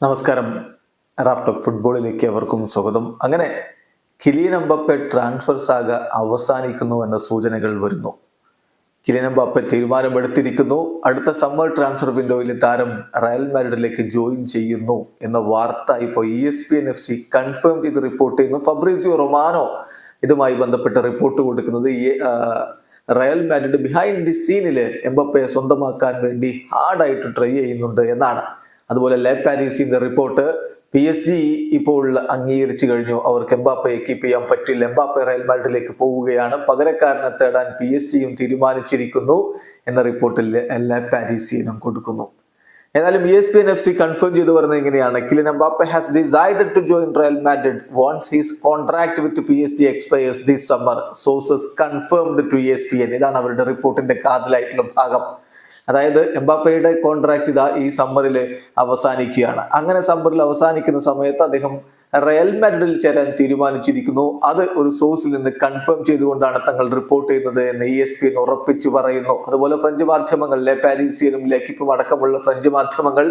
നമസ്കാരം. റാഫ്റ്റോക്ക് ഫുട്ബോളിലേക്ക് അവർക്കും സ്വാഗതം. അങ്ങനെ കിലിയൻ എംബാപ്പെ ട്രാൻസ്ഫർ സാഗ അവസാനിക്കുന്നു എന്ന സൂചനകൾ വരുന്നു. കിലിയൻ എംബാപ്പെ തീരുമാനമെടുത്തിരിക്കുന്നു. അടുത്ത സമ്മർ ട്രാൻസ്ഫർ വിൻഡോയിൽ താരം റയൽ മാഡ്രിഡിലേക്ക് ജോയിൻ ചെയ്യുന്നു എന്ന വാർത്ത ഇപ്പോൾ ESPN FC കൺഫേം ചെയ്ത് റിപ്പോർട്ട് ചെയ്യുന്നു. ഫബ്രീസിയോ റൊമാനോ ഇതുമായി ബന്ധപ്പെട്ട് റിപ്പോർട്ട് കൊടുക്കുന്നത് റയൽ മാഡ്രിഡ് ബിഹൈൻഡ് ദി സീനില് എംബാപ്പയെ സ്വന്തമാക്കാൻ വേണ്ടി ഹാർഡായിട്ട് ട്രൈ ചെയ്യുന്നുണ്ട് എന്നാണ്. അതുപോലെ ലെ പാരീസിന്റെ റിപ്പോർട്ട് PSG ഇപ്പോൾ അംഗീകരിച്ചു കഴിഞ്ഞു. അവർക്ക് എംബാപ്പയെ കീപ്പ് ചെയ്യാൻ പറ്റില്ല. എംബാപ്പെ റയൽ മാഡ്രിഡിലേക്ക് പോവുകയാണ്. പകരക്കാരനെ തേടാൻ PSG തീരുമാനിച്ചിരിക്കുന്നു എന്ന റിപ്പോർട്ടിൽ ലെ പാരീസിനും കൊടുക്കുന്നു. ഏതായാലും ESPN FC കൺഫേം ചെയ്ത് പറയുന്നത് ഇങ്ങനെയാണ്: Kylian Mbappe has decided to join Real Madrid once his contract with PSG expires this summer. Sources confirmed to ESPN. ഇതാണ് അവരുടെ റിപ്പോർട്ടിന്റെ കാതലായിട്ടുള്ള ഭാഗം. അതായത് എംബാപ്പയുടെ കോൺട്രാക്ട് ഈ സമ്മറിൽ അവസാനിക്കുകയാണ്. അങ്ങനെ സമ്മറിൽ അവസാനിക്കുന്ന സമയത്ത് അദ്ദേഹം റയൽ മാഡ്രിഡിൽ ചേരാൻ തീരുമാനിച്ചിരിക്കുന്നു. അത് ഒരു സോഴ്സിൽ നിന്ന് കൺഫേം ചെയ്തുകൊണ്ടാണ് തങ്ങൾ റിപ്പോർട്ട് ചെയ്യുന്നത് എന്ന് ESPN ഉറപ്പിച്ചു പറയുന്നു. അതുപോലെ ഫ്രഞ്ച് മാധ്യമങ്ങൾ ലെ പാരീസിയനും ലെക്കിപ്പും അടക്കമുള്ള ഫ്രഞ്ച് മാധ്യമങ്ങൾ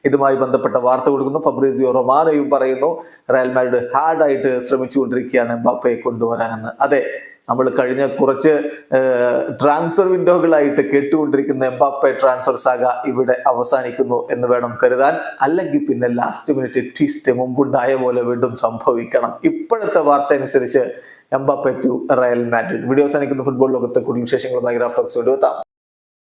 ഇതുമായി ബന്ധപ്പെട്ട വാർത്ത കൊടുക്കുന്നു. ഫബ്രീസിയോ റൊമാനോയും പറയുന്നു റയൽ മാഡ്രിഡ് ഹാർഡായിട്ട് ശ്രമിച്ചുകൊണ്ടിരിക്കുകയാണ് എംബാപ്പയെ കൊണ്ടുവരാനെന്ന്. അതെ, നമ്മൾ കഴിഞ്ഞ കുറച്ച് ട്രാൻസ്ഫർ വിൻഡോകളായിട്ട് കേട്ടുകൊണ്ടിരിക്കുന്ന എംബാപ്പെ ട്രാൻസ്ഫർ സാഗ ഇവിടെ അവസാനിക്കുന്നു എന്ന് വേണം കരുതാൻ. അല്ലെങ്കിൽ പിന്നെ ലാസ്റ്റ് മിനിറ്റ് ട്വിസ്റ്റ് മുമ്പുണ്ടായ പോലെ വീണ്ടും സംഭവിക്കണം. ഇപ്പോഴത്തെ വാർത്ത അനുസരിച്ച് Mbappe to Real Madrid. Video അവസാനിക്കുന്ന ഫുട്ബോൾ ലോകത്തെ കൂടുതൽ വിശേഷങ്ങളുമായി റാഫ്റ്റോക്സ് വീണ്ടും എത്താം.